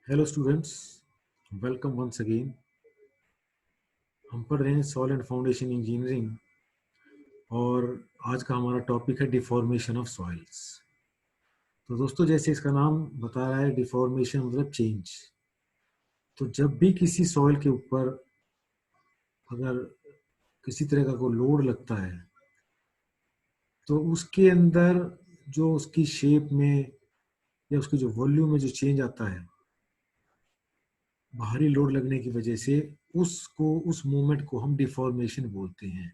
Hello students, welcome once again. हम पढ़ रहे हैं सॉइल एंड फाउंडेशन इंजीनियरिंग और आज का हमारा टॉपिक है डिफॉर्मेशन ऑफ सॉइल्स। तो दोस्तों, जैसे इसका नाम बता रहा है, डिफॉर्मेशन मतलब चेंज। तो जब भी किसी सॉइल के ऊपर अगर किसी तरह का कोई लोड लगता है तो उसके अंदर जो उसकी शेप में या उसकी जो वॉल्यूम में जो चेंज आता है बाहरी लोड लगने की वजह से, उस मूवमेंट को हम डिफॉर्मेशन बोलते हैं।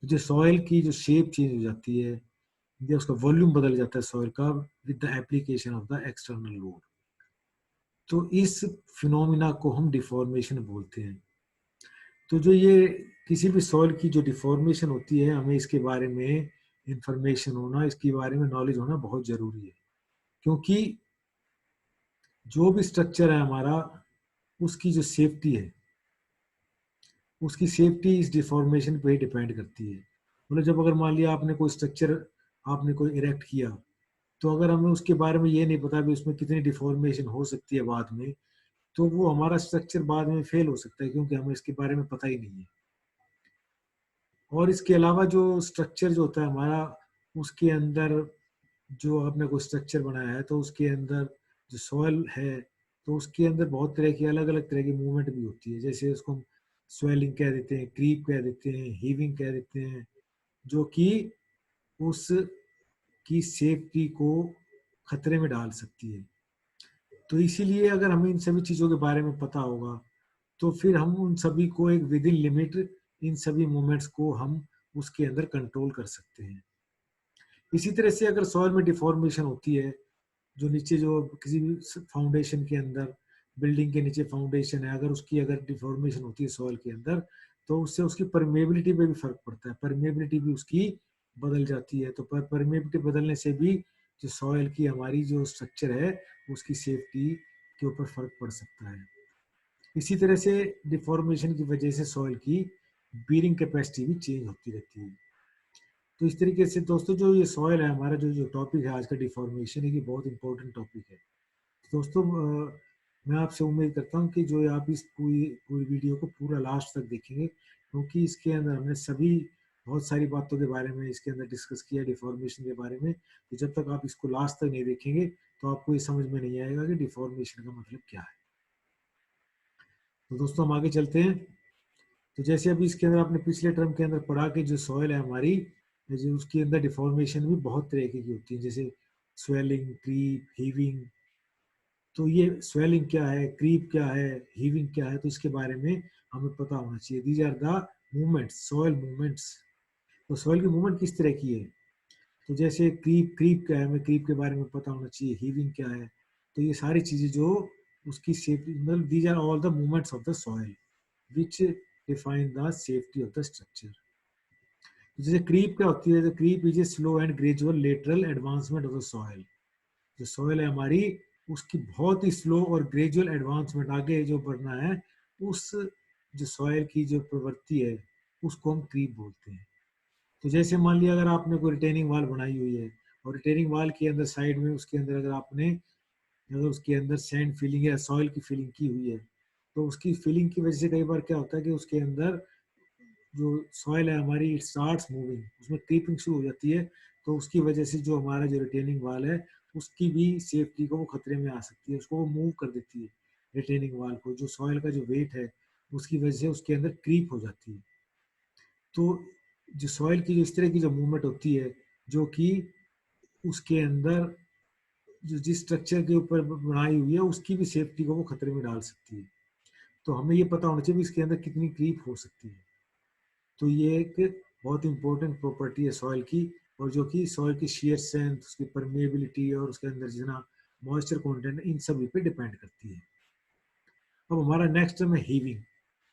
जो सॉइल की जो शेप चेंज हो जाती है या उसका वॉल्यूम बदल जाता है सॉइल का with the application of the external load, तो इस फिनोमिना को हम डिफॉर्मेशन बोलते हैं। तो जो ये किसी भी सॉइल की जो डिफॉर्मेशन होती है, हमें इसके बारे में इंफॉर्मेशन होना, इसके बारे में नॉलेज होना बहुत जरूरी है, क्योंकि जो भी स्ट्रक्चर है हमारा, उसकी जो सेफ्टी है, उसकी सेफ्टी इस डिफॉर्मेशन पे ही डिपेंड करती है। मतलब जब अगर मान लिया आपने कोई स्ट्रक्चर आपने कोई इरेक्ट किया, तो अगर हमें उसके बारे में ये नहीं पता भी उसमें कितनी डिफॉर्मेशन हो सकती है बाद में, तो वो हमारा स्ट्रक्चर बाद में फेल हो सकता है, क्योंकि हमें इसके बारे में पता ही नहीं है। और इसके अलावा जो स्ट्रक्चर जो होता है हमारा, उसके अंदर जो आपने कोई स्ट्रक्चर बनाया है तो उसके अंदर जो सॉइल है, तो उसके अंदर बहुत तरह की अलग अलग तरह की मूवमेंट भी होती है। जैसे उसको हम स्वेलिंग कह देते हैं, क्रीप कह देते हैं, हीविंग कह देते हैं, जो कि उस की सेफ्टी को खतरे में डाल सकती है। तो इसीलिए अगर हमें इन सभी चीज़ों के बारे में पता होगा तो फिर हम उन सभी को एक विद इन लिमिट, इन सभी मूवमेंट्स को हम उसके अंदर कंट्रोल कर सकते हैं। इसी तरह से अगर सॉइल में डिफॉर्मेशन होती है, जो नीचे जो किसी भी फाउंडेशन के अंदर, बिल्डिंग के नीचे फाउंडेशन है, अगर उसकी अगर डिफॉर्मेशन होती है सॉइल के अंदर, तो उससे उसकी परमेबिलिटी पे भी फर्क पड़ता है। परमेबिलिटी भी उसकी बदल जाती है। तो परमेबिलिटी बदलने से भी जो सॉइल की हमारी जो स्ट्रक्चर है, उसकी सेफ्टी के ऊपर फर्क पड़ सकता है। इसी तरह से डिफॉर्मेशन की वजह से सॉइल की बीरिंग कैपेसिटी भी चेंज होती रहती है। तो इस तरीके से दोस्तों, जो ये सॉइल है हमारा, जो जो टॉपिक है आज का डिफॉर्मेशन है, ये बहुत इंपॉर्टेंट टॉपिक है। दोस्तों, मैं आपसे उम्मीद करता हूँ कि जो आप इस पूरी पूरी वीडियो को पूरा लास्ट तक देखेंगे, क्योंकि इसके अंदर हमने सभी बहुत सारी बातों के बारे में इसके अंदर डिस्कस किया, डिफॉर्मेशन के बारे में। तो जब तक आप इसको लास्ट तक नहीं देखेंगे तो आपको ये समझ में नहीं आएगा कि डिफॉर्मेशन का मतलब क्या है। तो दोस्तों, हम आगे चलते हैं। तो जैसे अभी इसके अंदर आपने पिछले टर्म के अंदर पढ़ा कि जो सॉइल है हमारी, जो उसके अंदर डिफॉर्मेशन भी बहुत तरीके की होती है, जैसे स्वेलिंग, क्रीप, हीविंग। तो ये स्वेलिंग क्या है, क्रीप क्या है, हीविंग क्या है, तो इसके बारे में हमें पता होना चाहिए। These are the movements, soil movements. तो सॉइल की मूवमेंट किस तरह की है, तो जैसे क्रीप, क्रीप क्या है, हमें क्रीप के बारे में पता होना चाहिए। हीविंग क्या है, तो ये सारी चीजें जो उसकी सेफ्टी, मतलब these are all the movements of the soil which define the safety of the structure. जैसे क्रीप क्या होती है, तो creep is a slow and gradual lateral advancement of the soil. जो सॉइल है हमारी, उसकी बहुत ही स्लो और ग्रेजुअल एडवांसमेंट, आगे जो बढ़ना है, उस जो सॉइल की जो प्रवृत्ति है, उसको हम क्रीप बोलते हैं। तो जैसे मान लिया अगर आपने कोई रिटेनिंग वाल बनाई हुई है, और रिटेनिंग वाल के अंदर साइड में उसके अंदर अगर आपने, अगर उसके अंदर सैंड फिलिंग या सॉइल की फिलिंग की हुई है, तो उसकी फिलिंग की वजह से कई बार क्या होता है कि उसके अंदर जो सॉइल है हमारी, इट स्टार्ट्स मूविंग, उसमें क्रीपिंग शुरू हो जाती है। तो उसकी वजह से जो हमारा जो रिटेनिंग वाल है, उसकी भी सेफ्टी को वो खतरे में आ सकती है, उसको वो मूव कर देती है। रिटेनिंग वाल को, जो सॉइल का जो वेट है, उसकी वजह से उसके अंदर क्रीप हो जाती है। तो जो सॉइल की जो इस तरह की जो मूवमेंट होती है, जो कि उसके अंदर जो जिस स्ट्रक्चर के ऊपर बनाई हुई है, उसकी भी सेफ्टी को वो खतरे में डाल सकती है। तो हमें ये पता होना चाहिए कि इसके अंदर कितनी क्रीप हो सकती है। तो ये एक बहुत इंपॉर्टेंट प्रॉपर्टी है सॉइल की, और जो कि सॉइल की शेयर स्ट्रेंथ, उसकी परमेबिलिटी और उसके अंदर जितना मॉइस्चर कंटेंट, इन सभी पे डिपेंड करती है। अब हमारा नेक्स्ट टर्म है हीविंग।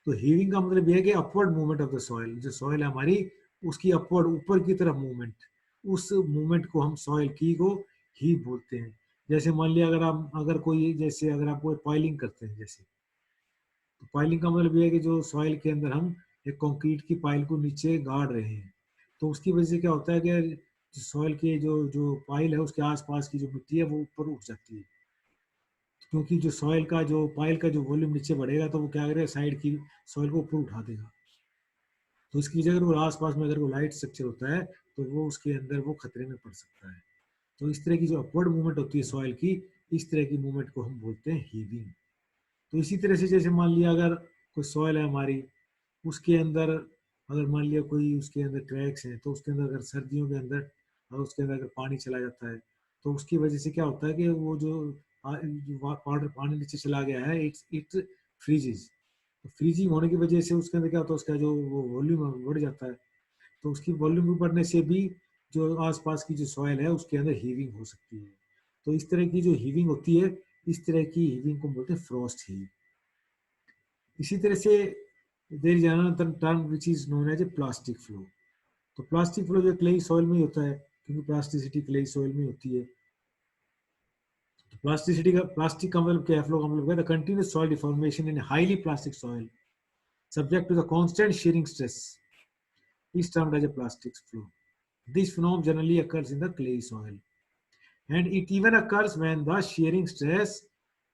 तो हीविंग का मतलब यह है कि upward movement of the soil. जो सॉइल है हमारी, उसकी अपवर्ड, ऊपर की तरफ मूवमेंट, उस मूवमेंट को हम सॉइल की को हीव बोलते हैं। जैसे मान लिया अगर आप, अगर कोई, जैसे अगर आप कोई पाइलिंग करते हैं, जैसे, तो पाइलिंग का मतलब ये है कि जो सॉइल के अंदर हम एक कंक्रीट की पाइल को नीचे गाड़ रहे हैं, तो उसकी वजह से क्या होता है कि सॉइल के जो जो पाइल है, उसके आसपास की जो मिट्टी है वो ऊपर उठ जाती है। क्योंकि जो सॉइल का जो पाइल का जो वॉल्यूम नीचे बढ़ेगा तो वो क्या करेगा, साइड की सॉइल को ऊपर उठा देगा। तो इसकी वजह अगर वो आसपास में अगर वो लाइट स्ट्रक्चर होता है तो वो उसके अंदर वो खतरे में पड़ सकता है। तो इस तरह की जो अपवर्ड मूवमेंट होती है सॉइल की, इस तरह की मूवमेंट को हम बोलते हैं हीविंग। तो इसी तरह से जैसे मान लिया अगर कोई सॉइल है हमारी, उसके अंदर अगर मान लिया कोई उसके अंदर क्रैक्स हैं, तो उसके अंदर अगर सर्दियों के अंदर और उसके अंदर अगर पानी चला जाता है तो उसकी वजह से क्या होता है कि वो जो पाउडर पानी नीचे चला गया है, इट्स इट फ्रीजेज। तो फ्रीजिंग होने की वजह से उसके अंदर क्या होता है, उसका जो वो वॉल्यूम बढ़ जाता है। तो उसकी वॉल्यूम बढ़ने से भी जो आसपास की जो सॉइल है उसके अंदर हीविंग हो सकती है। तो इस तरह की जो हीविंग होती है, इस तरह की हीविंग को बोलते हैं फ्रॉस्ट हीव। इसी तरह से there is another term which is known as a plastic flow. तो प्लास्टिक फ्लो जो क्लेई सॉइल में ही होता है, क्योंकि प्लास्टिसिटी क्लेई सॉइल में होती है। तो प्लास्टिसिटी का, प्लास्टिक का मतलब क्या है, फ्लो का मतलब क्या है, the continuous soil deformation in highly plastic soil subject to the constant shearing stress is termed as a plastic flow. This phenomenon generally occurs in the clay soil, and it even occurs when the shearing stress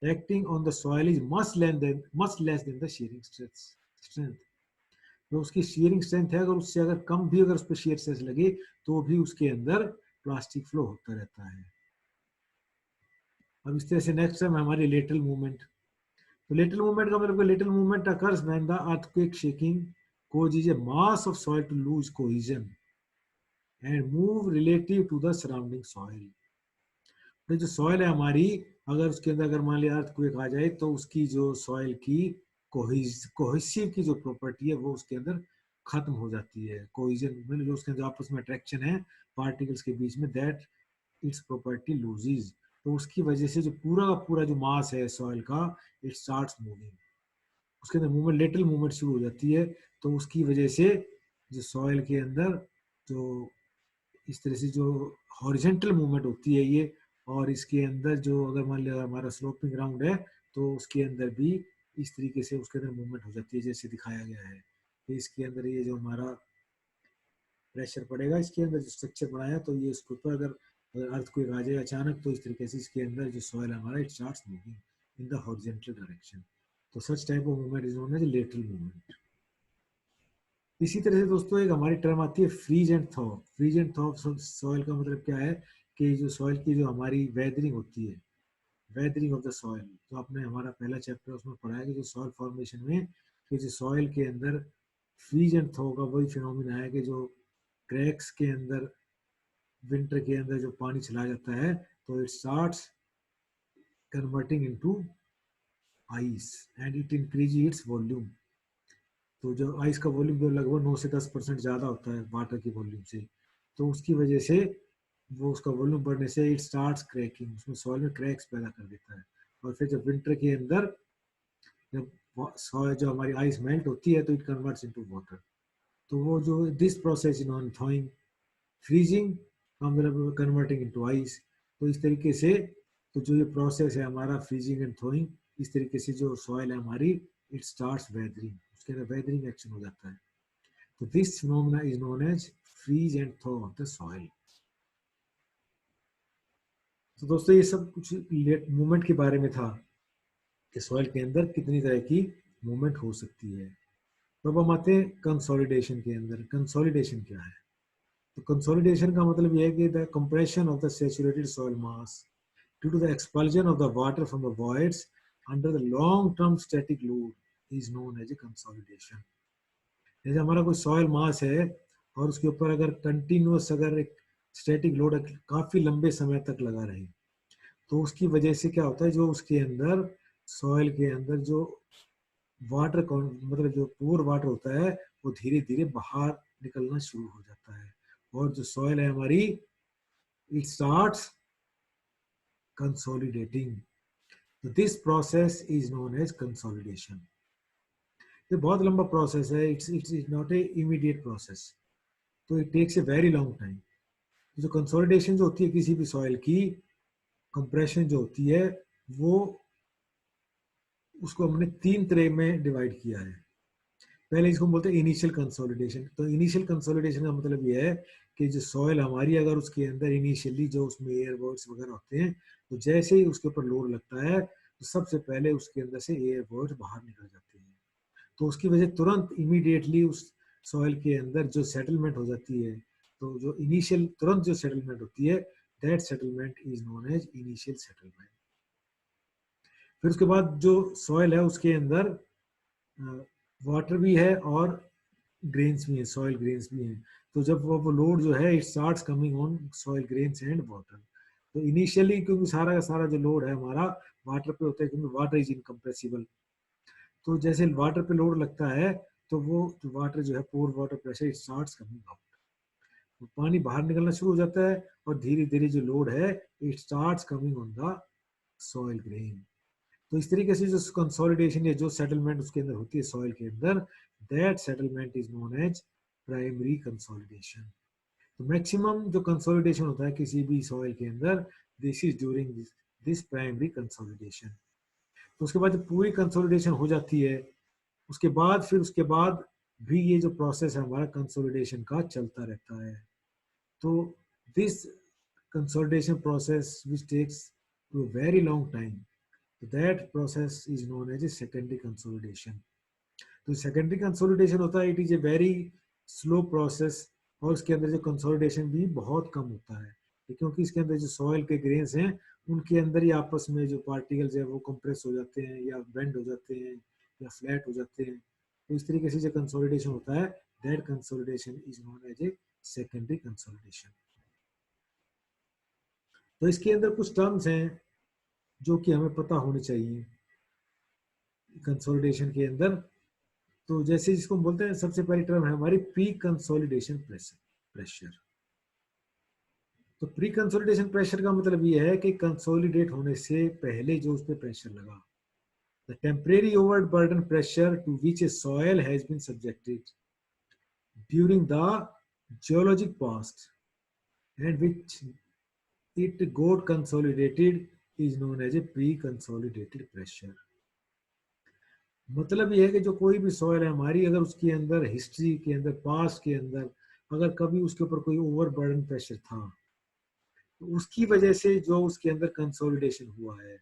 acting on the soil is much less than the shearing strength. तो उसकी shearing strength है, अगर उससे अगर कम भी अगर उस पर shear stress लगे तो भी उसके अंदर प्लास्टिक फ्लो होता रहता है। अब इस तरह से नेक्स्ट है हमारी लेटरल मूवमेंट। तो लेटरल मूवमेंट का मतलब lateral movement occurs when the earthquake shaking causes a mass of soil to lose cohesion and move relative to the surrounding soil। तो जो सॉइल है हमारी, अगर उसके अंदर अगर मान लिया अर्थक्वेक आ जाए तो उसकी जो सॉइल की कोहेसिव की जो प्रॉपर्टी है वो उसके अंदर खत्म हो जाती है। कोहिजन मतलब जो उसके अंदर आपस में अट्रैक्शन है पार्टिकल्स के बीच में, दैट इट्स प्रॉपर्टी लूजेज। तो उसकी वजह से जो पूरा का पूरा जो मास है सॉइल का, इट स्टार्ट्स मूविंग। उसके अंदर मूवमेंट, लेटरल मूवमेंट शुरू हो जाती है। तो उसकी वजह से जो सॉइल के अंदर जो इस तरह से जो हॉरिजेंटल मूवमेंट होती है ये, और इसके अंदर जो अगर मान लिया हमारा स्लोपिंग ग्राउंड है तो उसके अंदर भी इस तरीके से उसके अंदर मूवमेंट हो जाती है जैसे दिखाया गया है। तो इसके अंदर ये जो हमारा प्रेशर पड़ेगा इसके अंदर जो स्ट्रक्चर बनाया, तो ये इसके ऊपर अगर अर्थ कोई आ जाए अचानक तो इस तरीके से इसके अंदर जो सॉइल हमारा it starts moving in the horizontal direction. तो such type of movement is known as lateral movement. इसी तरह से दोस्तों एक हमारी टर्म आती है freeze and thaw. Freeze and thaw soil का मतलब क्या है कि जो सॉइल की जो हमारी वेदरिंग होती है, वेदरिंग ऑफ द सॉइल, जो आपने हमारा पहला चैप्टर उसमें पढ़ा है कि जो सॉइल फॉर्मेशन में कि जो सॉइल के अंदर फ्रीज एंड थॉ का वही फिनोमिना है कि जो क्रैक्स के अंदर विंटर के अंदर जो पानी चला जाता है तो it starts converting into ice and it increase its volume. तो जो आइस का वॉल्यूम जो लगभग 9 से 10% ज़्यादा होता है वाटर की वॉल्यूम से, तो उसकी वजह से वो उसका वॉल्यूम बढ़ने से इट स्टार्ट्स क्रैकिंग, उसमें सॉइल में क्रैक्स पैदा कर देता है। और फिर जब विंटर के अंदर जब सॉइल जो हमारी आइस मेल्ट होती है तो इट कन्वर्ट्स इनटू वाटर। तो वो जो this process in on थॉइंग, freezing का मतलब कन्वर्टिंग इनटू आइस। तो इस तरीके से तो जो ये प्रोसेस है हमारा फ्रीजिंग एंड थॉइंग, इस तरीके से जो सॉइल है हमारी इट स्टार्ट्स वेदरिंग, उसके अंदर वेदरिंग एक्शन हो जाता है। तो this phenomena is known as freeze and thaw of the soil. तो दोस्तों ये सब कुछ मूवमेंट के बारे में था कि सॉइल के अंदर कितनी तरह की मूवमेंट हो सकती है। तो अब हम आते हैं कंसोलिडेशन के अंदर। कंसोलिडेशन क्या है? तो कंसोलिडेशन का मतलब यह है कि the compression of the saturated soil mass due to the expulsion of the water from the voids under the long term static load is known as a consolidation। जैसे हमारा कोई सॉइल मास है और उसके ऊपर अगर कंटिन्यूअस अगर एक स्टैटिक लोड काफी लंबे समय तक लगा रहे, तो उसकी वजह से क्या होता है, जो उसके अंदर सॉइल के अंदर जो वाटर मतलब जो पोर वाटर होता है वो धीरे धीरे बाहर निकलना शुरू हो जाता है, और जो सॉइल है हमारी it starts consolidating. This process is known as consolidation. ये बहुत लंबा प्रोसेस है, it's it's not a immediate process, तो it takes a very long time. जो कंसोलिडेशन जो होती है किसी भी सॉइल की, कंप्रेशन जो होती है वो, उसको हमने 3 तरह में डिवाइड किया है। पहले इसको बोलते हैं इनिशियल कंसोलिडेशन। तो इनिशियल कंसोलिडेशन का मतलब ये है कि जो सॉइल हमारी अगर उसके अंदर इनिशियली जो उसमें एयर बर्ड्स वगैरह होते हैं, तो जैसे ही उसके ऊपर लोड लगता है तो सबसे पहले उसके अंदर से एयर बर्ड्स बाहर निकल जाते हैं। तो उसकी वजह तुरंत इमीडिएटली उस सॉइल के अंदर जो सेटलमेंट हो जाती है, तो जो इनिशियल तुरंत जो सेटलमेंट होती है, that settlement is known as initial settlement. फिर उसके बाद जो सॉइल है उसके अंदर वाटर भी है और ग्रेन्स भी हैं, सॉइल ग्रेन्स भी हैं। तो जब वो लोड जो है it starts coming on soil grains and water. तो इनिशियली क्योंकि सारा का सारा जो लोड है हमारा वाटर पे होता है, क्योंकि वाटर इज इनकम्प्रेसिबल। तो जैसे वाटर पे लोड लगता है तो वो जो वाटर जो है pore water pressure it starts coming out, तो पानी बाहर निकलना शुरू हो जाता है और धीरे धीरे जो लोड है it starts coming on the soil grain. तो इस तरीके से जो कंसोलिडेशन या जो सेटलमेंट उसके अंदर होती है सॉइल के अंदर, that settlement is known as primary consolidation. तो मैक्सिमम जो कंसोलिडेशन होता है किसी भी सॉइल के अंदर, this is during this primary consolidation. तो उसके बाद जब पूरी कंसोलिडेशन हो जाती है उसके बाद फिर उसके बाद भी ये जो प्रोसेस है हमारा कंसोलिडेशन का चलता रहता है। तो this consolidation process which takes to very long time, that process is known as a secondary consolidation. तो सेकेंडरी कंसोलिडेशन होता है, it is a very slow process और उसके अंदर जो कंसोलिडेशन भी बहुत कम होता है, क्योंकि इसके अंदर जो सॉइल के ग्रेन्स हैं उनके अंदर ही आपस में जो पार्टिकल्स है वो कंप्रेस हो जाते हैं या बेंड हो जाते हैं या फ्लैट हो जाते हैं। तो इस तरीके से जो कंसोलिडेशन होता है that consolidation is known as a secondary consolidation. तो इसके अंदर कुछ टर्म्स हैं जो कि हमें पता होने चाहिए कंसोलिडेशन के अंदर। तो जैसे जिसको हम बोलते हैं सबसे पहली टर्म है हमारी प्री कंसोलिडेशन प्रेशर। तो प्री कंसोलिडेशन प्रेशर का मतलब ये है कि कंसोलिडेट होने से पहले जो उस पर प्रेशर लगा, the temporary overburden pressure to which a soil has been subjected during the geologic past and which it got consolidated is known as a pre-consolidated pressure। मतलब ये है कि जो कोई भी सॉइल है हमारी, अगर उसके अंदर हिस्ट्री के अंदर पास्ट के अंदर अगर कभी उसके ऊपर कोई ओवरबर्डन प्रेशर था तो उसकी वजह से जो उसके अंदर कंसोलिडेशन हुआ है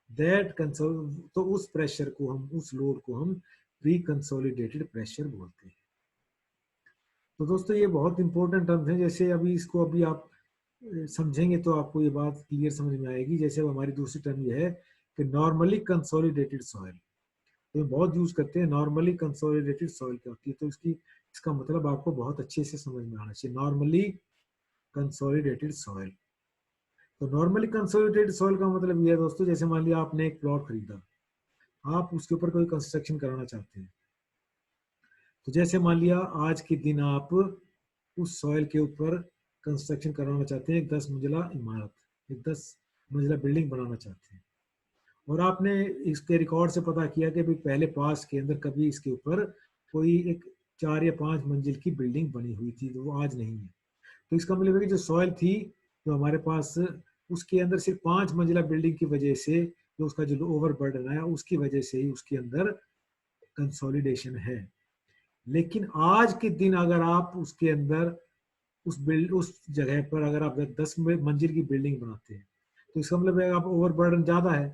दैट कंसोल, तो उस प्रेशर को हम उस लोड को हम प्री कंसोलिडेटेड प्रेशर बोलते हैं। तो दोस्तों ये बहुत इंपॉर्टेंट टर्म्स हैं, जैसे अभी इसको अभी आप समझेंगे तो आपको ये बात क्लियर समझ में आएगी। जैसे अब हमारी दूसरी टर्म ये है कि नॉर्मली कंसोलिडेटेड सॉइल, तो बहुत यूज करते हैं नॉर्मली कंसोलिडेटेड सॉइल क्या होती है। तो इसका मतलब आपको बहुत अच्छे से समझ में आना चाहिए नॉर्मली कंसोलिडेटेड सॉइल। तो नॉर्मली कंसोलिडेटेड सॉइल का मतलब ये है दोस्तों, जैसे मान लिया आपने एक प्लॉट खरीदा, आप उसके ऊपर कोई कंस्ट्रक्शन कराना चाहते हैं। तो जैसे मान लिया आज के दिन आप उस सॉइल के ऊपर कंस्ट्रक्शन कराना चाहते हैं, एक 10 मंजिला इमारत, एक 10 मंजिला बिल्डिंग बनाना चाहते हैं, और आपने इसके रिकॉर्ड से पता किया कि भाई पहले पास के अंदर कभी इसके ऊपर कोई एक 4 या 5 मंजिल की बिल्डिंग बनी हुई थी, तो वो आज नहीं है। तो इसका मतलब है कि जो सॉइल थी जो हमारे पास उसके अंदर सिर्फ 5 मंजिला बिल्डिंग की वजह से जो उसका जो ओवरबर्डन आया उसकी वजह से ही उसके अंदर कंसोलिडेशन है। लेकिन आज के दिन अगर आप उसके अंदर उस जगह पर अगर आप 10 मंजिल की बिल्डिंग बनाते हैं तो इसका मतलब है आप ओवरबर्डन ज्यादा है।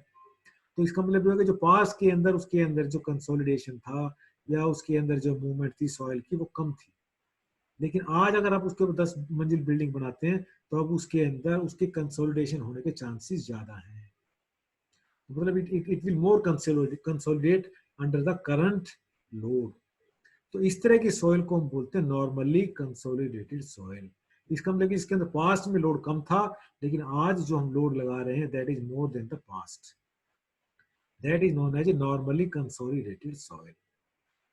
तो इसका मतलब ये है कि जो पास के अंदर उसके अंदर जो कंसोलिडेशन था या उसके अंदर जो मूवमेंट थी सॉइल की वो कम थी। लेकिन आज अगर आप उसके ऊपर 10 मंजिल बिल्डिंग बनाते हैं तो अब उसके अंदर उसके कंसोलिडेशन होने के चांसेस ज्यादा हैं। मतलब it will more consolidate under the current load. तो इस तरह की सॉइल को हम बोलते हैं नॉर्मली कंसोलिडेटेड सॉइल। इसका मतलब इसके अंदर पास्ट में लोड कम था लेकिन आज जो हम लोड लगा रहे हैं that is more than the past, that is known as a normally consolidated soil.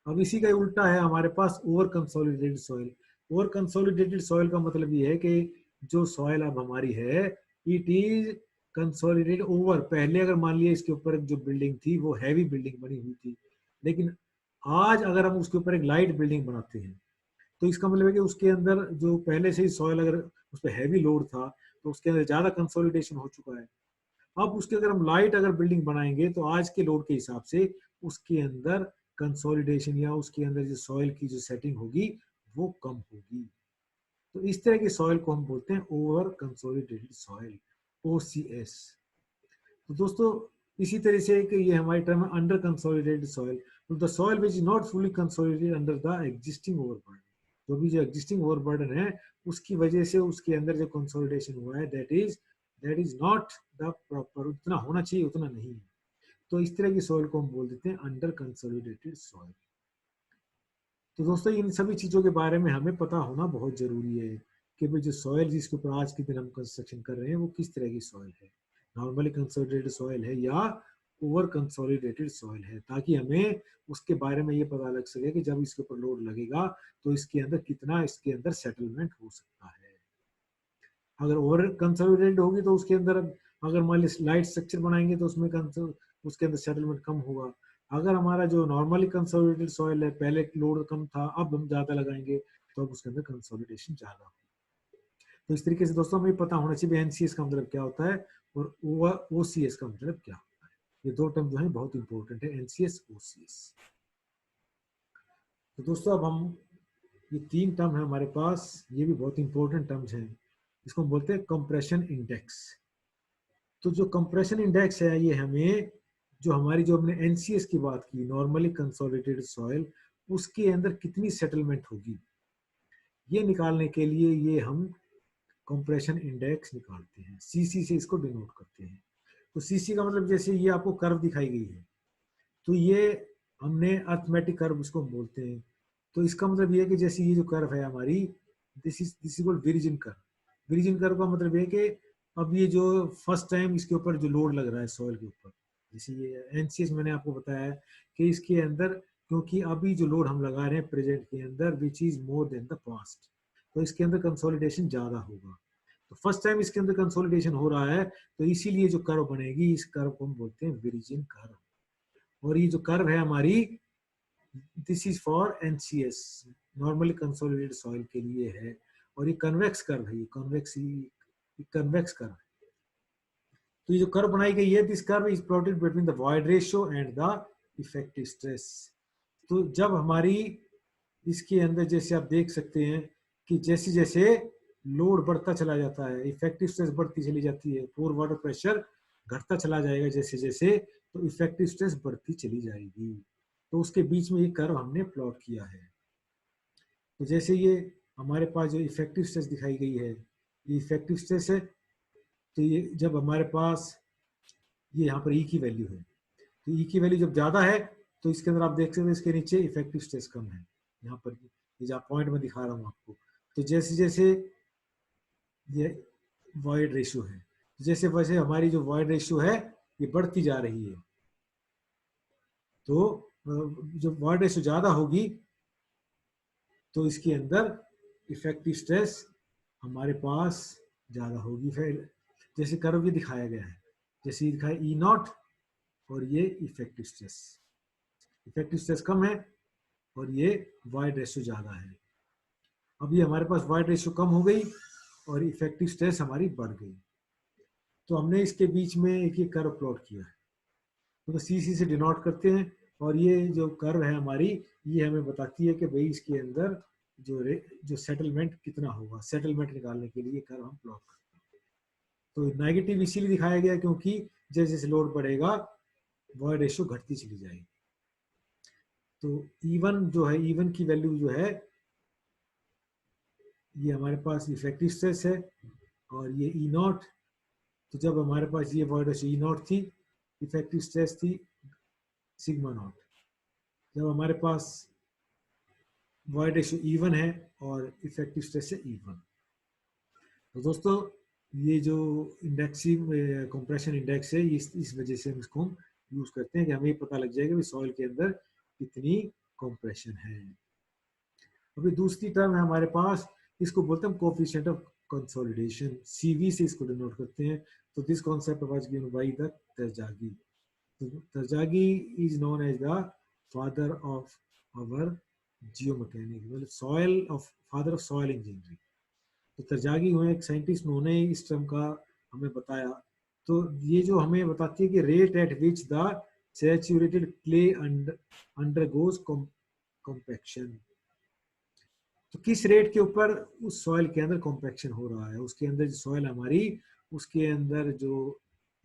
अब इसी का उल्टा है हमारे पास over consolidated soil. Over consolidated soil का मतलब ये है कि जो सॉइल अब हमारी है इट इज कंसोलिडेटेड ओवर, पहले अगर मान लिया इसके ऊपर जो बिल्डिंग थी वो हैवी बिल्डिंग बनी हुई थी, लेकिन आज अगर हम उसके ऊपर एक लाइट बिल्डिंग बनाते हैं तो इसका मतलब है कि उसके अंदर जो पहले से ही सॉइल अगर उस पर हैवी लोड था तो उसके अंदर ज्यादा कंसोलिडेशन हो चुका है। अब उसके अगर हम लाइट अगर बिल्डिंग बनाएंगे तो आज के लोड के हिसाब से उसके अंदर कंसोलिडेशन या उसके अंदर जो सॉइल की जो सेटिंग होगी वो कम होगी। तो इस तरह की सॉइल को हम बोलते हैं ओवर कंसोलिडेटेड सॉइल, OCS। तो दोस्तों इसी तरह से कि ये हमारी टर्म है अंडर कंसोलिडेटेड सॉइल, तो the soil which is not fully consolidated under the existing overburden, जो भी जो एग्जिस्टिंग ओवरबर्डन है उसकी वजह से उसके अंदर जो कंसोलिडेशन हुआ है that is not the proper, उतना होना चाहिए उतना नहीं है, तो इस तरह की सॉइल को हम बोल देते हैं अंडर कंसोलिडेटेड सॉइल। तो दोस्तों इन सभी चीज़ों के बारे में हमें पता होना बहुत ज़रूरी है कि भाई जो सॉइल जिसके ऊपर आज के दिन हम कंस्ट्रक्शन कर रहे हैं वो किस तरह की सॉइल है, नॉर्मली कंसोलिडेटेड सॉइल है या ओवर कंसोलिडेटेड सॉइल है, ताकि हमें उसके बारे में ये पता लग सके कि जब इसके ऊपर लोड लगेगा तो इसके अंदर कितना इसके अंदर सेटलमेंट हो सकता है। अगर ओवर कंसोलिडेटेड होगी तो उसके अंदर अगर मान ली लाइट स्ट्रक्चर बनाएंगे तो उसमें उसके अंदर सेटलमेंट कम होगा। अगर हमारा जो नॉर्मली कंसोलिडेटेड सॉइल है पहले लोड कम था अब हम ज्यादा लगाएंगे तो अब उसके अंदर कंसोलिडेशन ज्यादा होगा। तो इस तरीके से दोस्तों हमें पता होना चाहिए एनसीएस का मतलब क्या होता है और ओसीएस का मतलब क्या होता है। ये दो टर्म जो है बहुत इंपॉर्टेंट है, एनसीएस ओसीएस। तो दोस्तों अब हम ये तीन टर्म है हमारे पास, ये भी बहुत इंपॉर्टेंट टर्म्स हैं, इसको हम बोलते हैं कंप्रेशन इंडेक्स। तो जो कंप्रेशन इंडेक्स है ये हमें जो हमारी जो हमने एनसीएस की बात की नॉर्मली कंसोलिडेटेड सॉइल उसके अंदर कितनी सेटलमेंट होगी ये निकालने के लिए ये हम कंप्रेशन इंडेक्स निकालते हैं, सीसी से इसको डिनोट करते हैं। तो सीसी का मतलब जैसे ये आपको कर्व दिखाई गई है तो ये हमने अर्थमेटिक कर्व इसको हम बोलते हैं। तो इसका मतलब ये है कि जैसे ये जो कर्व है हमारी this is called virgin curve. Virgin curve का मतलब ये है कि अब ये जो फर्स्ट टाइम इसके ऊपर जो लोड लग रहा है सॉइल के ऊपर, जैसे ये एनसीएस मैंने आपको बताया है कि इसके अंदर क्योंकि अभी जो लोड हम लगा रहे हैं प्रेजेंट के अंदर which is more than the past, तो इसके अंदर कंसोलिडेशन ज्यादा होगा। तो फर्स्ट टाइम इसके अंदर कंसोलिडेशन हो रहा है तो इसीलिए जो कर्व बनेगी इस कर्व को हम बोलते हैं विरिजिन कर्व। और ये जो कर्व है हमारी this is for NCS normally consolidated soil के लिए है, और ये कन्वेक्स कर्व है, ये कन्वेक्स कर्व है। तो ये जो कर्व बनाई गई है this curve is plotted between the void ratio and the effective stress. तो जब हमारी इसके अंदर जैसे आप देख सकते हैं कि जैसे जैसे लोड बढ़ता चला जाता है इफेक्टिव स्ट्रेस बढ़ती चली जाती है, पोर वाटर प्रेशर घटता चला जाएगा जैसे जैसे, तो इफेक्टिव स्ट्रेस बढ़ती चली जाएगी। तो उसके बीच में ये कर्व हमने प्लॉट किया है। तो जैसे ये हमारे पास जो इफेक्टिव स्ट्रेस दिखाई गई है ये इफेक्टिव स्ट्रेस है, तो ये जब हमारे पास ये यहाँ पर ई की वैल्यू है तो ई की वैल्यू जब ज्यादा है तो इसके अंदर आप देख सकते हैं इसके नीचे इफेक्टिव स्ट्रेस कम है, यहाँ पर ये जो पॉइंट में दिखा रहा हूँ आपको। तो जैसे जैसे ये वॉइड रेशियो है जैसे वैसे हमारी जो वॉइड रेशियो है ये बढ़ती जा रही है। तो जब वॉइड रेशियो ज्यादा होगी तो इसके अंदर इफेक्टिव स्ट्रेस हमारे पास ज्यादा होगी। फिर जैसे कर्व भी दिखाया गया है, जैसे दिखाया ई नॉट और ये इफेक्टिव स्ट्रेस कम है और ये वाइड रेशियो ज्यादा है। अब ये हमारे पास वाइड रेशियो कम हो गई और इफेक्टिव स्ट्रेस हमारी बढ़ गई, तो हमने इसके बीच में एक ये कर्व प्लॉट किया है, तो सीसी से डिनोट करते हैं। और ये जो कर्व है हमारी ये हमें बताती है कि भाई इसके अंदर जो सेटलमेंट कितना होगा, सेटलमेंट निकालने के लिए कर्व हम प्लॉट करते हैं। तो नेगेटिव इसीलिए दिखाया गया क्योंकि जैसे जैसे लोड बढ़ेगा वॉइड रेशियो घटती चली जाएगी। तो इवन जो है इवन की वैल्यू जो है ये हमारे पास इफेक्टिव स्ट्रेस है और ये ई नॉट, तो जब हमारे पास ये वर्ड ई नॉट थी इफेक्टिव स्ट्रेस थी सिग्मा नॉट, जब हमारे पास वर्ड रेशियो इवन है और इफेक्टिव स्ट्रेस है इवन। तो दोस्तों ये जो इंडेक्सिव कंप्रेशन इंडेक्स है इस वजह से हम इसको यूज करते हैं कि हमें पता लग जाएगा कि सॉइल के अंदर कितनी कंप्रेशन है। अभी दूसरी टर्म है हमारे पास, इसको बोलते हैं कोफिशिएंट ऑफ कंसोलिडेशन, सीवी से इसको डिनोट करते हैं। तो this concept was given by the Terzaghi. तो Terzaghi is known as the father of our geomechanics, मतलब soil of father of soil engineering. तो तरजागी हुए एक साइंटिस्ट, उन्होंने इस टर्म का हमें बताया। तो ये जो हमें बताती है कि rate at which the saturated clay undergoes compaction, तो किस रेट के ऊपर उस सॉइल के अंदर कॉम्पैक्शन हो रहा है, उसके अंदर जो सॉइल हमारी उसके अंदर जो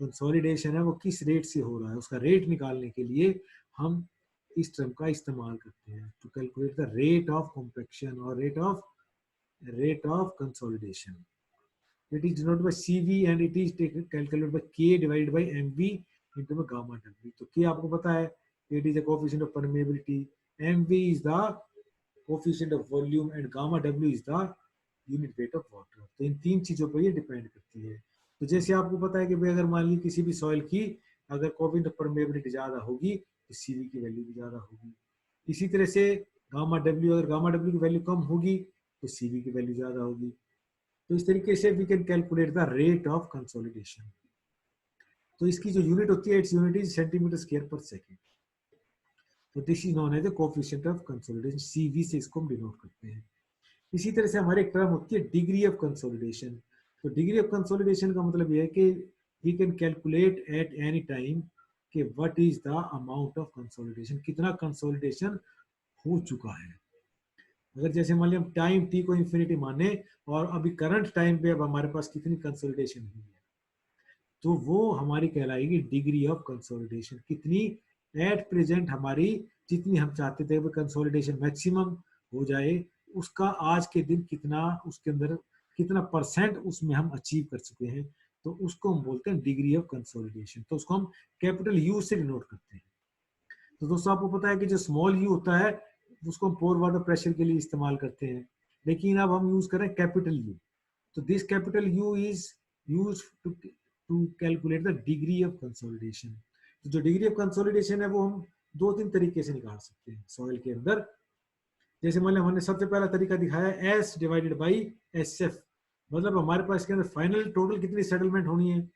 कंसोलिडेशन है वो किस रेट से हो रहा है, उसका रेट निकालने के लिए हम इस टर्म का इस्तेमाल करते हैं to calculate the rate of compaction और rate of consolidation. It is denoted by CV and it is calculated by K divided by MV into the gamma W. तो K आपको पता है, it is the coefficient of permeability, MV is the coefficient of volume and gamma W is the unit weight of water. तो इन तीन चीजों पर ये depend करती है. तो जैसे आपको पता है कि भाई अगर मान ली किसी भी सॉइल की अगर कोएफिशिएंट ऑफ परमेबिलिटी ज्यादा होगी तो CV की वैल्यू भी ज्यादा होगी. इसी तरह से गामा डब्ल्यू, अगर गामा डब्ल्यू की वैल्यू कम होगी तो CV की वैल्यू ज्यादा होगी. तो इस तरीके से we can calculate the rate of consolidation. तो इसकी जो यूनिट होती है it's unit is centimetre square पर सेकंड. तो this is known as the coefficient of consolidation, CV से इसको हम डिनोट करते हैं. इसी तरह से हमारे एक टर्म होती है डिग्री ऑफ कंसोलिडेशन. तो डिग्री ऑफ कंसोलिडेशन का मतलब यह है कि we can calculate at any time कि what is the amount of consolidation, कितना कंसोलिडेशन हो चुका है. अगर जैसे मान लिया हम टाइम टी को इंफिनिटी माने और अभी करंट टाइम पे अब हमारे पास कितनी कंसोलिडेशन हुई है, तो वो हमारी कहलाएगी डिग्री ऑफ कंसोलिडेशन. कितनी एट प्रेजेंट हमारी, जितनी हम चाहते थे कंसोलिडेशन मैक्सिमम हो जाए, उसका आज के दिन कितना, उसके अंदर कितना परसेंट उसमें हम अचीव कर चुके हैं, तो उसको हम बोलते हैं डिग्री ऑफ कंसोलिडेशन. तो उसको हम कैपिटल यू से डिनोट करते हैं. तो दोस्तों आपको पता है कि जो स्मॉल यू होता है उसको हम पोर वाटर प्रेशर के लिए इस्तेमाल करते हैं, लेकिन अब हम यूज करें कैपिटल यू. तो this capital U is use to calculate the degree of consolidation. तो जो डिग्री ऑफ कंसोलिडेशन है वो हम दो तीन तरीके से निकाल सकते हैं सॉइल के अंदर. जैसे मान लिया हमने सबसे पहला तरीका दिखाया S divided by S F, मतलब हमारे पास इसके अंदर फाइनल टोटल कितनी सेटलमेंट होनी है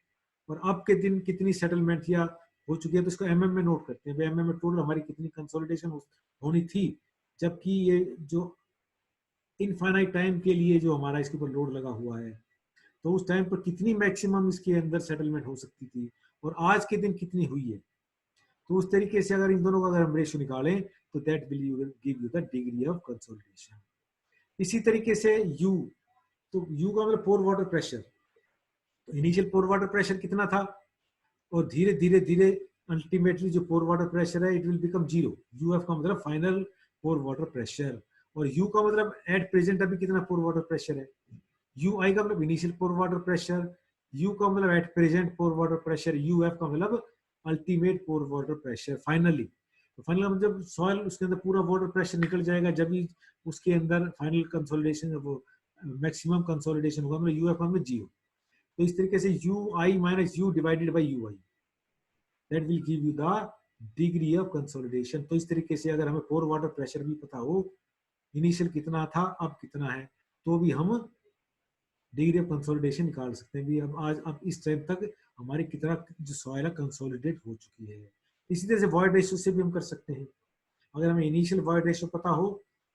और अब के दिन कितनी सेटलमेंट या हो चुकी है, तो इसको एमएम में नोट करते हैं. एमएम में टोटल हमारी कितनी कंसोलिडेशन होनी थी, जबकि ये जो इनफाइनाइट टाइम के लिए जो हमारा इसके ऊपर लोड लगा हुआ है, तो उस टाइम पर कितनी मैक्सिमम इसके अंदर सेटलमेंट हो सकती थी और आज के दिन कितनी हुई है. तो उस तरीके से अगर इन दोनों का अगर हम रेशियो निकालें तो that will give you the degree of consolidation. इसी तरीके से यू, तो यू का मतलब पोर वाटर प्रेशर. तो इनिशियल पोर वाटर प्रेशर कितना था और धीरे धीरे धीरे अल्टीमेटली जो पोर वाटर प्रेशर है it will become zero. UF का मतलब फाइनल पोर वाटर प्रेशर, और यू का मतलब एट प्रेजेंट अभी कितना पोर वाटर प्रेशर है. यू आई का मतलब इनिशियल पोर वाटर प्रेशर, यू का मतलब at present pore water pressure, U F का मतलब ultimate pore water pressure finally. तो फाइनल मतलब जब सॉइल उसके अंदर पूरा वाटर प्रेशर निकल जाएगा, जब भी उसके अंदर फाइनल कंसोलिडेशन वो मैक्सिमम कंसोलिडेशन होगा, मतलब यू एफ मतलब जीरो. तो इस तरीके से you I minus you divided by you I, that will give you the degree of consolidation. तो इस तरीके से अगर हमें पोर वाटर प्रेशर भी पता हो, इनिशियल कितना था अब कितना है, तो भी हम डिग्री ऑफ कंसोलिडेशन निकाल सकते हैं भी अब इस टाइम तक हमारी कितना जो सॉइल है कंसोलिडेट हो चुकी है. इसी तरह से वॉइड रेशियो से भी हम कर सकते हैं. अगर हमें इनिशियल वॉइड रेशियो पता हो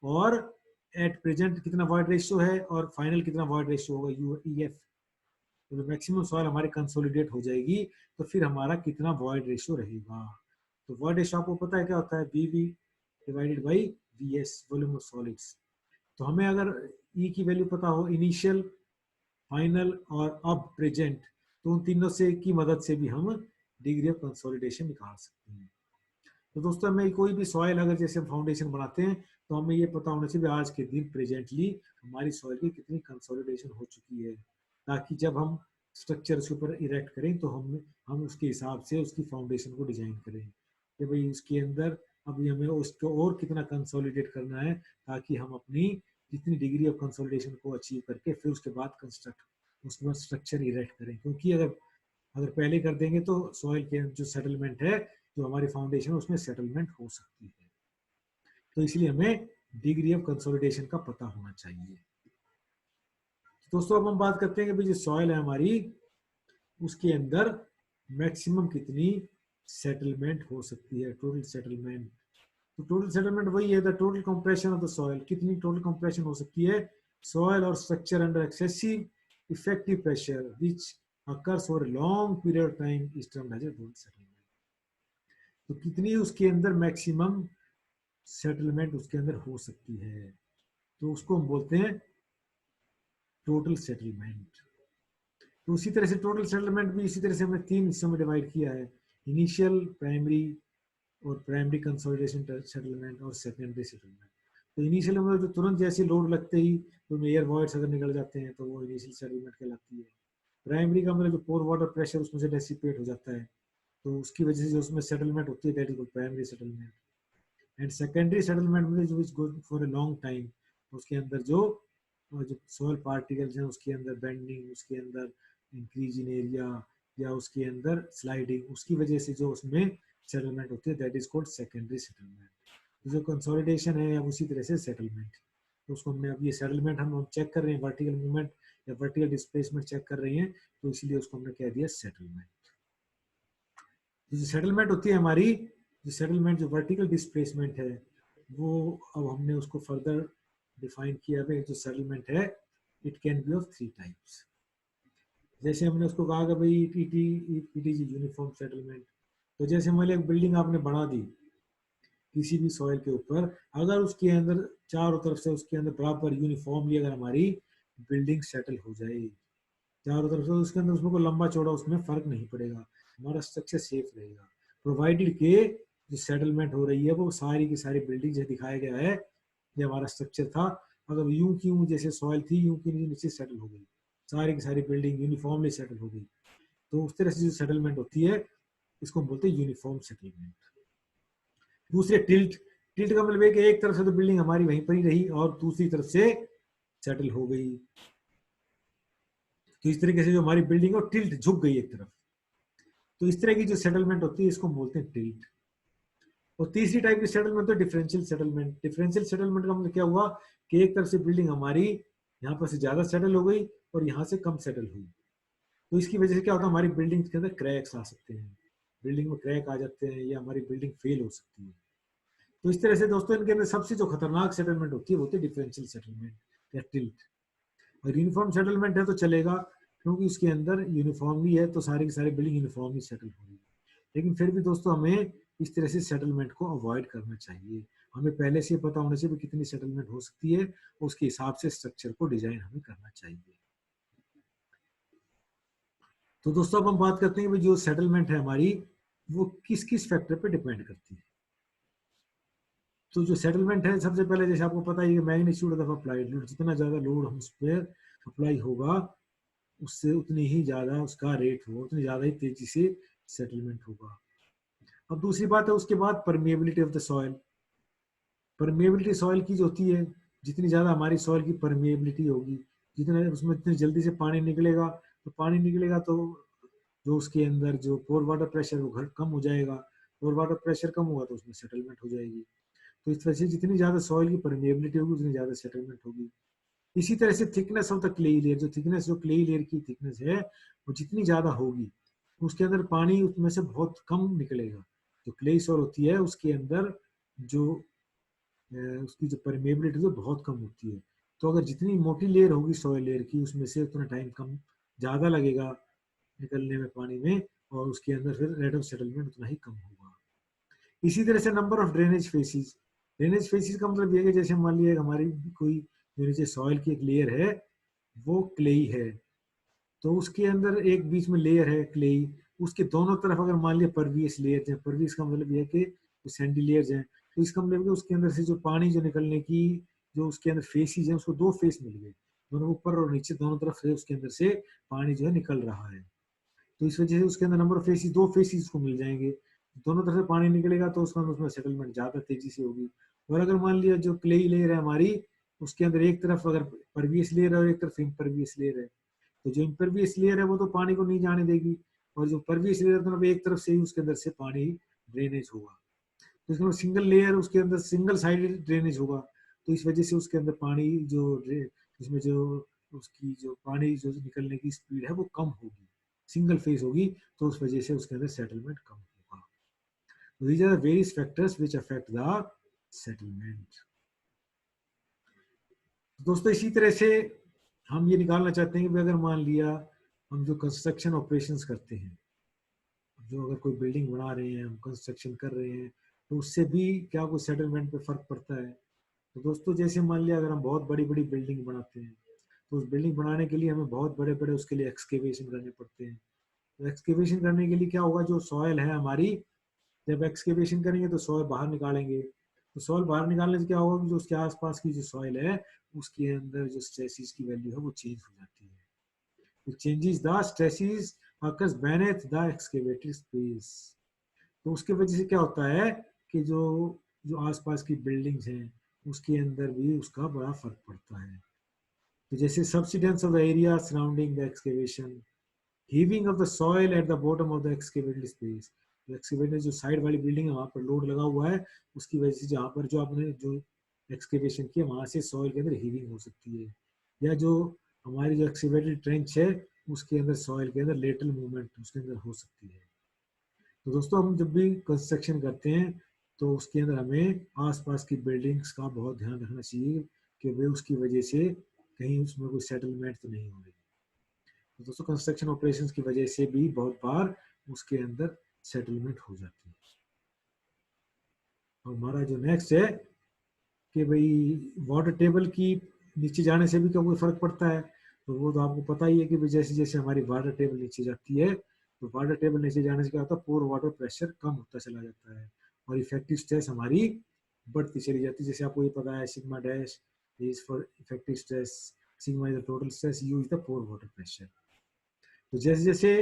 और एट प्रेजेंट कितना वॉइड रेशियो है और फाइनल कितना वॉइड रेशियो होगा यू ई एफ, तो मैक्सिमम सॉइल हमारी कंसोलिडेट हो जाएगी, तो फिर हमारा कितना वॉइड रेशियो रहेगा. तो वॉइड रेशियो आपको पता है क्या होता है, V divided by V S, volume of solids. तो हमें अगर ई की वैल्यू पता हो, इनिशियल, फाइनल और अब प्रेजेंट, तो उन तीनों से की मदद से भी हम डिग्री ऑफ कंसोलिडेशन निकाल सकते हैं. तो दोस्तों हमें कोई भी सॉइल अगर जैसे हम फाउंडेशन बनाते हैं तो हमें ये पता होना चाहिए आज के दिन प्रेजेंटली हमारी सॉइल की कितनी कंसोलिडेशन हो चुकी है, ताकि जब हम स्ट्रक्चर उसके ऊपर इरेक्ट करें तो हम उसके हिसाब से उसकी फाउंडेशन को डिजाइन करें कि भाई उसके अंदर अभी हमें उसको और कितना कंसोलिडेट करना है, ताकि हम अपनी जितनी डिग्री ऑफ कंसोलिडेशन को अचीव करके फिर उसके बाद उसके बाद स्ट्रक्चर इरेक्ट करें. क्योंकि अगर अगर पहले कर देंगे तो सॉइल के जो सेटलमेंट है, जो हमारी फाउंडेशन है, उसमें सेटलमेंट हो सकती है. तो इसलिए हमें डिग्री ऑफ कंसोलिडेशन का पता होना चाहिए. दोस्तों अब हम बात करते हैं कि भाई जो सॉइल है हमारी उसके अंदर मैक्सिमम कितनी सेटलमेंट हो सकती है, टोटल सेटलमेंट. तो टोटल सेटलमेंट वही है the total compression of the soil, कितनी टोटल कंप्रेशन हो सकती है सॉइल और structure under excessive effective pressure which occurs over a long period of time is termed as a total settlement. तो कितनी उसके अंदर मैक्सिमम सेटलमेंट उसके अंदर हो सकती है, तो उसको हम बोलते हैं टोटल सेटलमेंट. तो उसी तरह से टोटल सेटलमेंट भी इसी तरह से हमने 3 हिस्सों में डिवाइड किया है, इनिशियल, प्राइमरी और प्राइमरी कंसोलिडेशन सेटलमेंट और सेकेंडरी सेटलमेंट। तो इनिशियल में जो तुरंत जैसे लोड लगते ही तो एयर वॉइड्स अगर निकल जाते हैं तो वो इनिशियल सेटलमेंट कहलाती है। प्राइमरी का मतलब जो पोर वाटर प्रेशर उसमें से डेसिपेट हो जाता है, तो उसकी वजह से जो उसमें सेटलमेंट होती है that is primary settlement. And secondary settlement में जो is going for a long time, उसके अंदर जो सॉइल पार्टिकल्स हैं उसके अंदर बेंडिंग, उसके अंदर इंक्रीज इन एरिया या उसके अंदर स्लाइडिंग, उसकी वजह से जो उसमें सेटलमेंट होती है that is called secondary settlement. तो जो कंसोलिडेशन है अब उसी तरह से सेटलमेंट, तो उसको हमने अब ये सेटलमेंट हम चेक कर रहे हैं, वर्टिकल मूवमेंट या वर्टिकल डिस्प्लेसमेंट चेक कर रहे हैं, तो इसलिए उसको हमने कह दिया सेटलमेंट। जो सेटलमेंट होती है हमारी, जो सेटलमेंट जो वर्टिकल डिस्प्लेसमेंट है वो अब हमने उसको फर्दर डिफाइन किया है। जो सेटलमेंट है it can be of 3 types. जैसे हमने उसको कहा कि भाई इट इज यूनिफॉर्म सेटलमेंट। तो जैसे मान लिया एक बिल्डिंग आपने बना दी किसी भी सॉइल के ऊपर, अगर उसके अंदर चारों तरफ से उसके अंदर बराबर यूनिफॉर्मली अगर हमारी बिल्डिंग सेटल हो जाए चारों तरफ से, उसके अंदर उसमें कोई लंबा चौड़ा उसमें फर्क नहीं पड़ेगा, हमारा स्ट्रक्चर सेफ रहेगा, प्रोवाइडेड के जो सेटलमेंट हो रही है वो सारी की सारी बिल्डिंग जो दिखाया गया है ये हमारा स्ट्रक्चर था, अगर यूं की यूं जैसे सॉइल थी यूं की नीचे सेटल हो गई, सारी की सारी बिल्डिंग यूनिफॉर्मली सेटल हो गई, तो उस तरह से जो सेटलमेंट होती है इसको हम बोलते हैं यूनिफॉर्म सेटलमेंट। दूसरे टिल्ट, टिल्ट का मतलब है कि एक तरफ से तो बिल्डिंग हमारी वहीं पर ही रही और दूसरी तरफ से सेटल हो गई, तो इस तरीके से जो हमारी बिल्डिंग है टिल्ट झुक गई एक तरफ, तो इस तरह की जो सेटलमेंट होती है इसको हम बोलते हैं टिल्ट। और तीसरी टाइप की सेटलमेंट तो डिफरेंशियल सेटलमेंट। डिफरेंशियल सेटलमेंट का मतलब क्या हुआ कि एक तरफ से बिल्डिंग हमारी यहाँ पर से ज्यादा सेटल हो गई और यहाँ से कम सेटल हुई, तो इसकी वजह से क्या होता है हमारी बिल्डिंग के अंदर क्रैक्स आ सकते हैं, बिल्डिंग में क्रैक आ जाते हैं या हमारी बिल्डिंग फेल हो सकती है। तो इस तरह से दोस्तों इनके अंदर सबसे जो खतरनाक सेटलमेंट होती है वो होती है डिफरेंशियल सेटलमेंट या टिल्ट। और यूनिफॉर्म सेटलमेंट है तो चलेगा क्योंकि उसके अंदर यूनिफॉर्मली है तो सारी की सारी बिल्डिंग यूनिफॉर्मली सेटल हो रही है, लेकिन फिर भी दोस्तों हमें इस तरह से सेटलमेंट को अवॉइड करना चाहिए, हमें पहले से पता होना चाहिए कितनी सेटलमेंट हो सकती है, उसके हिसाब से स्ट्रक्चर को डिजाइन हमें करना चाहिए। तो दोस्तों अब हम बात करते हैं कि जो सेटलमेंट है हमारी वो किस किस फैक्टर पे डिपेंड करती है। तो जो सेटलमेंट है सबसे पहले जैसे आपको पता है मैग्नीट्यूड ऑफ अप्लाइड लोड, जितना ज्यादा लोड हम उस पर अप्लाई होगा उससे उतनी ही ज्यादा उसका रेट होगा, उतनी ज्यादा ही तेजी से सेटलमेंट होगा। अब दूसरी बात है उसके बाद permeability of the soil. Permeability soil की जो होती है, जितनी ज्यादा हमारी सॉइल की परमिएबिलिटी होगी, जितना उसमें इतनी जल्दी से पानी निकलेगा, तो पानी निकलेगा तो जो उसके अंदर जो पोर वाटर प्रेशर वो कम हो जाएगा, पोर वाटर प्रेशर कम होगा तो उसमें सेटलमेंट हो जाएगी। तो इस तरह से जितनी ज्यादा सॉइल की परमिएबिलिटी होगी उतनी ज्यादा सेटलमेंट होगी। इसी तरह से thickness of the clay layer, जो थिकनेस जो क्लेई लेयर की थिकनेस है वो जितनी ज्यादा होगी उसके अंदर पानी उसमें से बहुत कम निकलेगा। जो क्लेई सॉइल होती है उसके अंदर जो उसकी जो परमेबिलिटी है बहुत कम होती है, तो अगर जितनी मोटी लेयर होगी सॉइल लेयर की उसमें से उतना टाइम कम ज्यादा लगेगा निकलने में पानी में, और उसके अंदर फिर रेट ऑफ सेटलमेंट उतना ही कम होगा। इसी तरह से number of drainage faces, drainage faces का मतलब ये है कि जैसे मान लिया हमारी कोई नीचे सॉइल की एक लेयर है वो क्लेई है, तो उसके अंदर एक बीच में लेयर है क्लेई, उसके दोनों तरफ अगर मान लिया परवियस लेयर है, परवियस का मतलब यह है कि सैंडी लेयर्स हैं, तो इसका मतलब कि उसके अंदर से जो पानी जो निकलने की जो उसके अंदर फेसिस है उसको दो फेस मिल गए, दोनों ऊपर और नीचे दोनों तरफ से उसके अंदर से पानी जो है निकल रहा है, तो इस वजह से उसके अंदर नंबर ऑफ फेसिस दो फेसिस को मिल जाएंगे, दोनों तरफ से पानी निकलेगा तो उसमें सेटलमेंट ज्यादा तेजी से होगी। और अगर मान लिया जो क्लेई लेयर है हमारी उसके अंदर एक तरफ अगर परवियस लेयर है और एक तरफ इम्परवियस लेयर है, तो जो इम्परवियस लेयर है वो तो पानी को नहीं जाने देगी, और जो परवियस लेयर है तो एक तरफ से ही उसके अंदर से पानी ड्रेनेज होगा, तो इसमें सिंगल लेयर उसके अंदर सिंगल साइडेड ड्रेनेज होगा, तो इस वजह से उसके अंदर पानी जो इसमें जो उसकी जो पानी जो निकलने की स्पीड है वो कम होगी, सिंगल फेज होगी, तो उस वजह से उसके अंदर सेटलमेंट कम होगा। तो these are the various factors which affect the settlement। दोस्तों इसी तरह से हम ये निकालना चाहते हैं कि अगर मान लिया हम जो कंस्ट्रक्शन ऑपरेशंस करते हैं, जो अगर कोई बिल्डिंग बना रहे हैं हम कंस्ट्रक्शन कर रहे हैं तो उससे भी क्या कोई सेटलमेंट पे फर्क पड़ता है। तो दोस्तों जैसे मान लिया अगर हम बहुत बड़ी बड़ी बिल्डिंग बनाते हैं तो उस बिल्डिंग बनाने के लिए हमें बहुत बड़े बड़े उसके लिए एक्सकेवेशन करने पड़ते हैं। तो एक्सकेवेशन करने के लिए क्या होगा, जो सॉयल है हमारी, जब एक्सकेवेशन करेंगे तो सॉयल बाहर निकालेंगे। तो सॉयल बाहर निकालने से क्या होगा कि जो उसके आसपास की जो सॉयल है उसके अंदर जो स्ट्रेसिस की वैल्यू है वो चेंज हो जाती है। तो changes the stresses occurs beneath the excavated space। तो उसके वजह से क्या होता है कि जो जो आसपास की बिल्डिंग्स हैं उसके अंदर भी उसका बड़ा फर्क पड़ता है। तो जैसे subsidence of the area surrounding the excavation, heaving of the soil at the bottom of the excavated space। तो excavated जो साइड वाली बिल्डिंग है वहां पर लोड लगा हुआ है, उसकी वजह से जहाँ पर जो आपने जो एक्सकेवेशन किया वहां से सॉइल के अंदर हीविंग हो सकती है, या जो हमारी जो एक्सकेवेटेड ट्रेंच है उसके अंदर सॉइल के अंदर लेटरल मूवमेंट उसके अंदर हो सकती है। तो दोस्तों हम जब भी कंस्ट्रक्शन करते हैं तो उसके अंदर हमें आसपास की बिल्डिंग्स का बहुत ध्यान रखना चाहिए कि वे उसकी वजह से कहीं उसमें कोई सेटलमेंट तो नहीं हो रही। तो दोस्तों कंस्ट्रक्शन ऑपरेशंस की वजह से भी बहुत बार उसके अंदर सेटलमेंट हो जाती है। और हमारा जो नेक्स्ट है कि भाई वाटर टेबल की नीचे जाने से भी क्या कोई फर्क पड़ता है, तो वो तो आपको पता ही है कि भाई जैसे जैसे हमारी वाटर टेबल नीचे जाती है तो वाटर टेबल नीचे जाने से क्या होता है, पोर वाटर प्रेशर कम होता चला जाता है और इफेक्टिव स्ट्रेस हमारी बढ़ती चली जाती है। जैसे आपको ये पता है sigma dash is for effective stress, sigma is the total stress, U is the pore water pressure. तो जैसे जैसे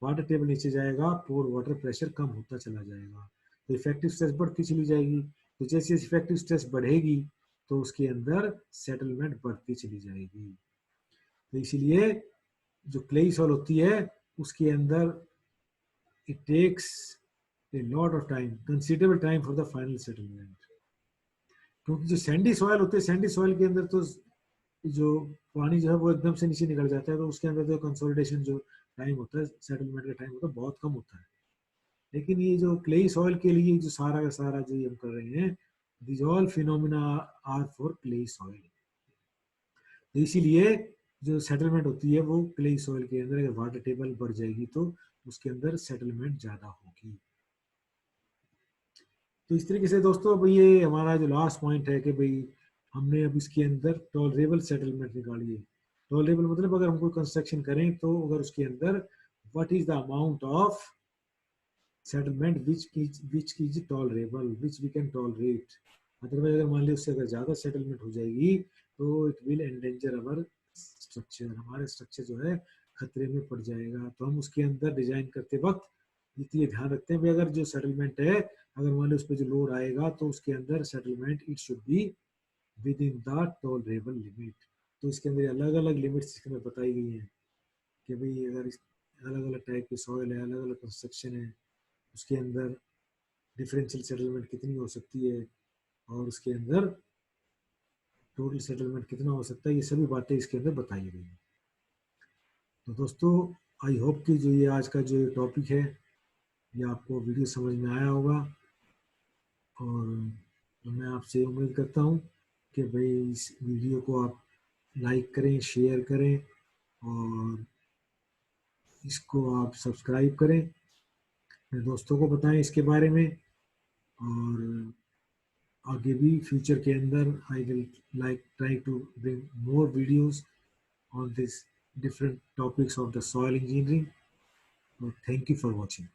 वाटर टेबल नीचे जाएगा पोर वाटर प्रेशर कम होता चला जाएगा, तो इफेक्टिव स्ट्रेस बढ़ती चली जाएगी। तो जैसे इफेक्टिव स्ट्रेस बढ़ेगी तो उसके अंदर सेटलमेंट बढ़ती चली जाएगी। तो इसीलिए जो क्लेई सॉइल होती है उसके अंदर it takes a lot of time, considerable time for the final settlement. क्योंकि जो सैंडी सॉइल होते हैं सैंडी सॉइल के अंदर तो जो पानी जो है वो एकदम से नीचे निकल जाता है, तो उसके अंदर जो कंसोलिडेशन जो टाइम होता है, सेटलमेंट का टाइम होता है, बहुत कम होता है। लेकिन ये जो क्लेई सॉइल के लिए जो सारा का सारा जो हम कर रहे हैं, this all phenomena are for clay soil. तो इसीलिए जो सेटलमेंट होती है वो क्लेई सॉइल के अंदर अगर वाटर टेबल बढ़ जाएगी तो उसके अंदर सेटलमेंट ज्यादा होगी। तो इस तरीके से दोस्तों अब ये हमारा जो लास्ट पॉइंट है कि भाई हमने अब इसके अंदर टॉलरेबल सेटलमेंट निकाली है। टॉलरेबल मतलब अगर हम कोई कंस्ट्रक्शन करें तो अगर उसके अंदर what is the amount of settlement which is tolerable, which we can tolerate. Otherwise अगर मान ली उससे अगर ज्यादा सेटलमेंट हो जाएगी तो it will endanger our structure, हमारे स्ट्रक्चर जो है खतरे में पड़ जाएगा। तो हम उसके अंदर डिजाइन करते वक्त ये ध्यान रखते हैं भी अगर जो सेटलमेंट है अगर मान लो उस पर जो लोड आएगा तो उसके अंदर settlement it should be with in the tolerable limit. तो इसके अंदर अलग अलग लिमिट्स इसके अंदर बताई गई हैं कि भाई अगर अलग अलग टाइप की सॉइल है, अलग अलग कंस्ट्रक्शन है, उसके अंदर डिफरेंशियल सेटलमेंट कितनी हो सकती है और उसके अंदर टोटल सेटलमेंट कितना हो सकता है, ये सभी बातें इसके अंदर बताई गई हैं। तो दोस्तों आई होप कि जो ये आज का जो टॉपिक है ये आपको वीडियो समझ में आया होगा, और मैं आपसे उम्मीद करता हूँ कि भाई इस वीडियो को आप लाइक करें, शेयर करें और इसको आप सब्सक्राइब करें, अपने दोस्तों को बताएं इसके बारे में। और आगे भी फ्यूचर के अंदर I will like try to bring more videos on this different topics of the soil engineering. So thank you for watching.